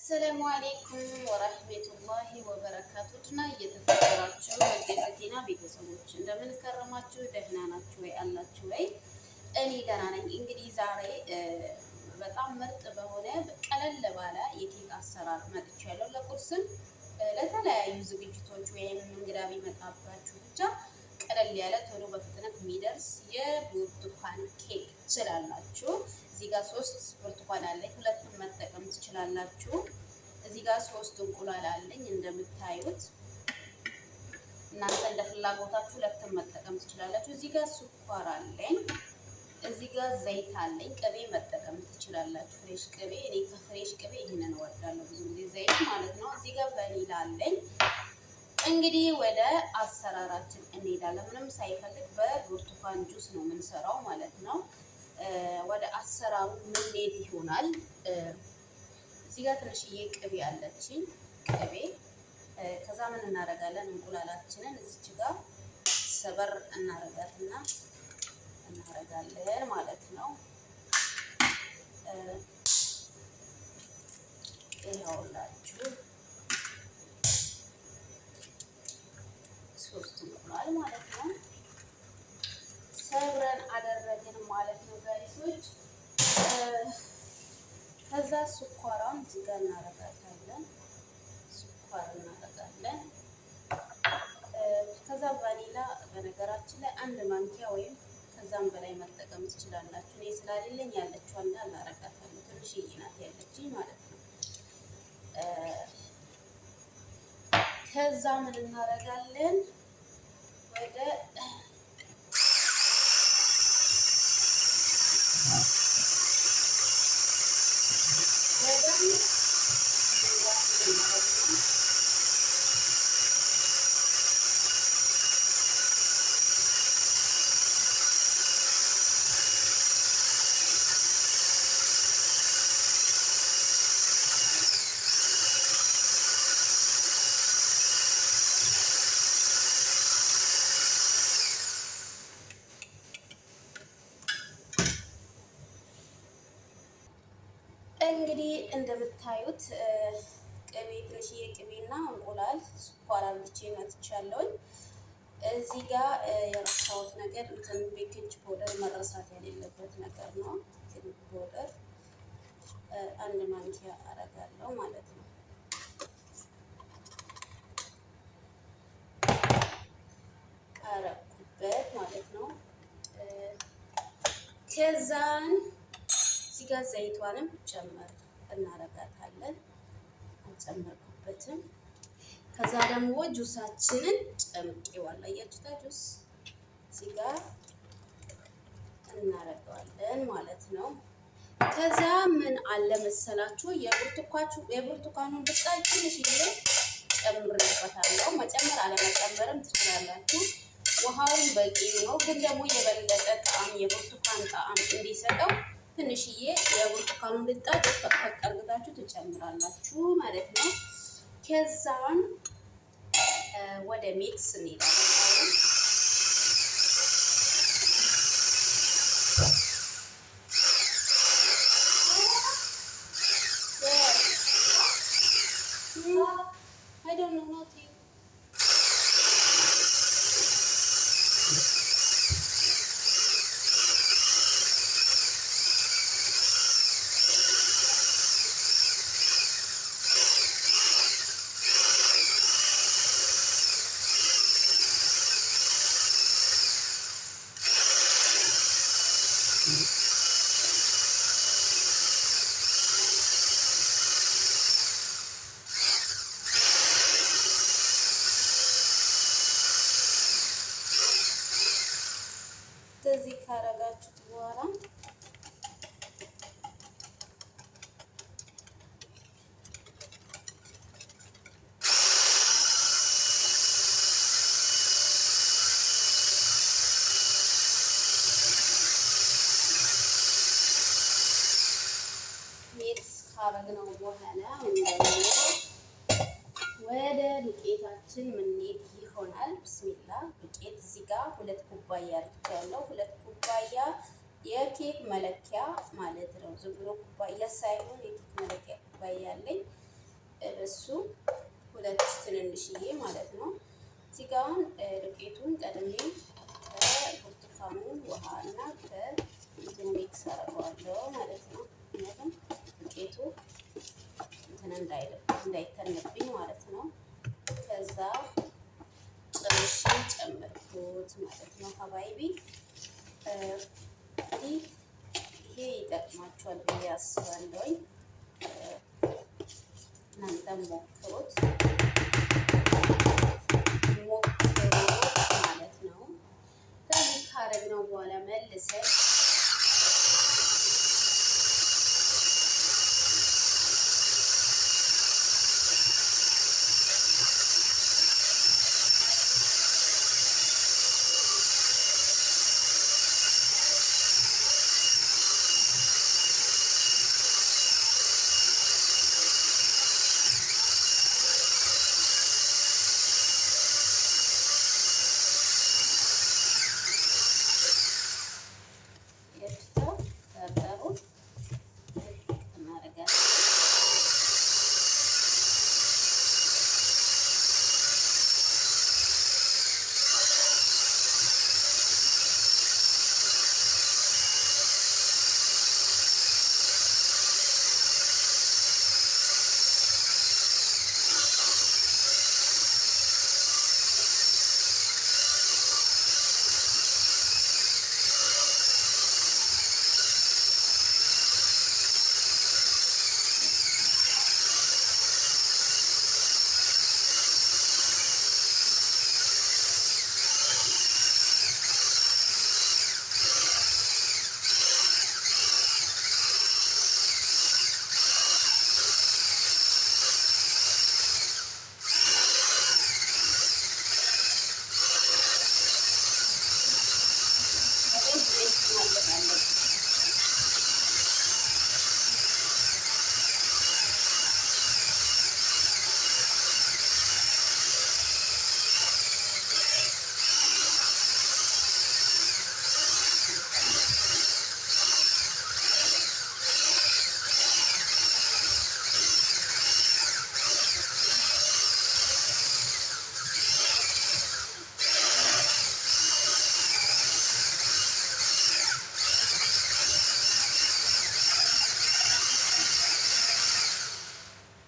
አሰላሙ አሌይኩም ወረህመቱላሂ ወበረካቱ ድና እየተከበራችሁ የሰኪና ቤተሰቦች እንደምን ከረማችሁ? ደህና ናችሁ ወይ? አላችሁ ወይ? እኔ ደህና ነኝ። እንግዲህ ዛሬ በጣም ምርጥ በሆነ ቀለል ባለ የኬክ አሰራር መጥቻለሁ። ለቁርስም ለተለያዩ ዝግጅቶች ወይም እንግዳ ቢመጣባችሁ ብቻ ቀለል ያለ ቶሎ በፍጥነት የሚደርስ የብርቱካን ኬክ ትችላላችሁ። እዚህ ጋር 3 ብርቱካን አለኝ፣ ሁለቱን መጠቀም ትችላላችሁ። እዚህ ጋር 3 እንቁላል አለኝ እንደምታዩት፣ እናንተ እንደ ፍላጎታችሁ ሁለቱን መጠቀም ትችላላችሁ። እዚህ ጋር ስኳር አለኝ፣ እዚህ ጋር ዘይት አለኝ፣ ቅቤ መጠቀም ትችላላችሁ። ፍሬሽ ቅቤ፣ እኔ ከፍሬሽ ቅቤ ይሄንን እወዳለሁ ብዙ ጊዜ ዘይት ማለት ነው። እዚህ ጋር ቫኒላ አለኝ። እንግዲህ ወደ አሰራራችን እንሄዳለን። ምንም ሳይፈልግ በብርቱካን ጁስ ነው የምንሰራው ማለት ነው። ወደ አሰራሩ ምንሄድ ይሆናል። እዚህ ጋር ትንሽዬ ቅቤ አለችኝ፣ ቅቤ። ከዛ ምን እናደርጋለን? እንቁላላችንን እዚች ጋር ሰበር እናደርጋትና እናደርጋለን ማለት ነው። ይኸውላችሁ 3 እንቁላል ማለት ነው። ሰብረን አደረግን ማለት ነው ጋይሶች። ከዛ ስኳሯን እዚህ ጋር እናደርጋታለን፣ ስኳር እናደርጋለን። ከዛ ቫኒላ በነገራችን ላይ 1 ማንኪያ ወይም ከዛም በላይ መጠቀም ትችላላችሁ። እኔ ስላሌለኝ ያለችው እንዳለ አደርጋታለሁ። ትንሽዬ ናት ያለችኝ ማለት ነው። ከዛ ምን እናደርጋለን? ወደ እንግዲህ እንደምታዩት ቅቤ፣ ትንሽዬ ቅቤና እንቁላል፣ ስኳር አድርጌ መትቻለሁኝ። እዚህ ጋር የረሳሁት ነገር እንትን ቤኪንግ ፓውደር መረሳት የሌለበት ነገር ነው። ቤኪንግ ፓውደር 1 ማንኪያ አረጋለሁ ማለት ነው። አረኩበት ማለት ነው። ከዛን እዚህ ጋር ዘይቷንም ጨመር እናረጋታለን። አልጨመርኩበትም። ከዛ ደግሞ ጁሳችንን ጨምቄዋለሁ። አያችሁታ ጁስ እዚህ ጋር እናረጋዋለን ማለት ነው። ከዛ ምን አለ መሰላችሁ የብርቱካኑን ብጣይ ትንሽዬ ጨምሬበታለሁ። መጨመር አለመጨመርም ትችላላችሁ። ውሃውን በቂ ነው፣ ግን ደግሞ የበለጠ ጣዕም የብርቱካን ጣዕም እንዲሰጠው ትንሽዬ የብርቱካኑን ልጣጭ ፈቀቅ አድርጋችሁ ትጨምራላችሁ ማለት ነው። ከዛን ወደ ሚክስ እንሄዳለን። I don't know nothing. እንደዚህ ካረጋችሁት በኋላ ሚክስ ካረግነው በኋላ ወደ ዱቄታችን ምንሄድ ይሆናል። ብስሚላ ዱቄት እዚህ ጋር 2 ኩባያ አድርጌያለሁ። 2 ኩባያ የኬክ መለኪያ ማለት ነው። ዝም ብሎ ኩባያ ሳይሆን የኬክ መለኪያ ኩባያ አለኝ። እሱ ሁለት ትንንሽዬ ማለት ነው። እዚህ ጋ አሁን ዱቄቱን ቀድሜ ከብርቱካኑ ውሃ እና ከእንትኑ ሚክስ አደርገዋለሁ ማለት ነው። ምክንያቱም ዱቄቱ እንትን እንዳይተንብኝ ማለት ነው። ከዛ ጨርሼ ጨመርኩት ማለት ነው። ሀባይቢ እንግዲህ ይሄ ይጠቅማችኋል ብዬ አስባለሁኝ። እናንተም ሞክሩት ማለት ነው። ከዚህ ካረግነው በኋላ መልሰን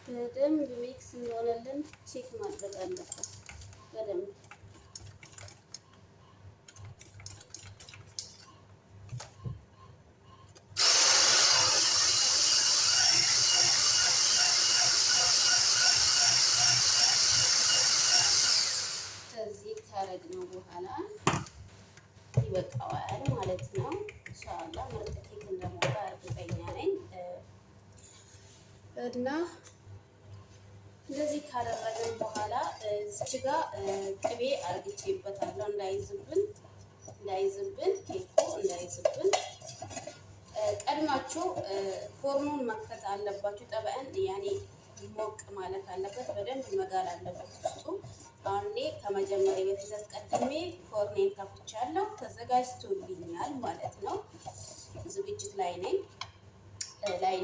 በደንብ ሚክስ እንደሆነልን ቼክ ማድረግ አለበት። በደንብ ከዚህ ካረግነው በኋላ ይበቃዋል ማለት ነው። ኢንሻአላህ ምርጥ ኬክ እንደሞላ እርግጠኛ ነኝ እና እንደዚህ ካደረግን በኋላ እዚች ጋ ቅቤ አርግቼበታለሁ እንዳይዝብን ኬኩ እንዳይዝብን። ቀድማችሁ ፎርኑን መክፈት አለባችሁ። ጠበን ያኔ ሞቅ ማለት አለበት፣ በደንብ መጋል አለበት ውስጡ። አሁን እኔ ከመጀመሪያ በፊት አስቀድሜ ፎርኔን ከፍቻለሁ፣ ተዘጋጅቶልኛል ማለት ነው። ዝግጅት ላይ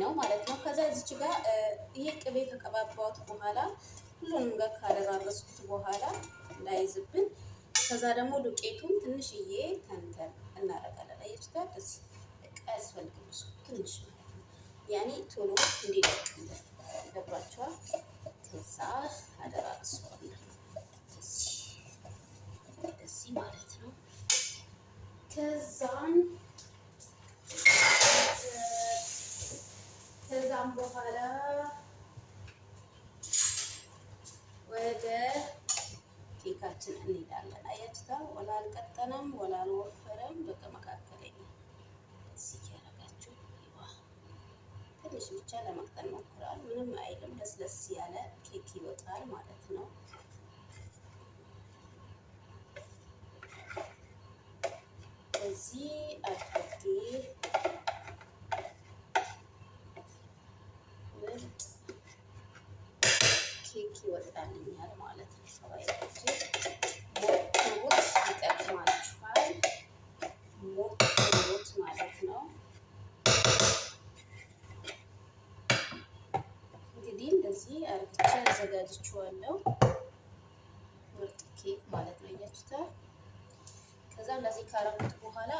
ነው ማለት ነው። ከዛ እዚች ጋር ይሄ ቅቤ ከቀባባሁት በኋላ ሁሉንም ጋር ካደራረስኩት በኋላ እንዳይዝብን፣ ከዛ ደግሞ ዱቄቱን ትንሽዬ ተንተን እናደርጋለን። አያችሁ ጋር እዚህ እቃ ያስፈልግም ትንሽ ያኔ ቶሎ እንዲደቅልን ገባችኋል። ከዛ አደራርሰዋለሁ እዚህ ማለት ነው። ከዛም በኋላ ወደ ኬካችን እንሄዳለን። አያችታ ወላ አልቀጠነም ወላ አልወፈረም፣ በቃ መካከለኛ እዚህ ያረጋችሁ ትንሽ ብቻ ለመቅጠን ሞክራል። ምንም አይልም፣ ለስለስ ያለ ኬክ ይወጣል ማለት ነው። እዚህ አድርጌ ኬክ ይወጣልኛል ማለት ነው። ሰባይቶቼ ሞክሩት፣ ይጠቅማችኋል። ሞክሩት ማለት ነው። እንግዲህ እንደዚህ አርግቼ አዘጋጅቼዋለሁ። ምርጥ ኬክ ማለት ነው። እያችሁታል። ከዛ እንደዚህ ካረኩት በኋላ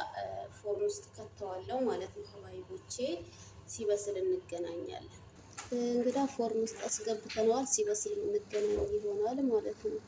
ፎርን ውስጥ ከተዋለሁ ማለት ነው። ሀባይቦቼ ሲበስል እንገናኛለን። እንግዳ ፎርን ውስጥ አስገብተነዋል። ሲበስል እንገናኝ ይሆናል ማለት ነው።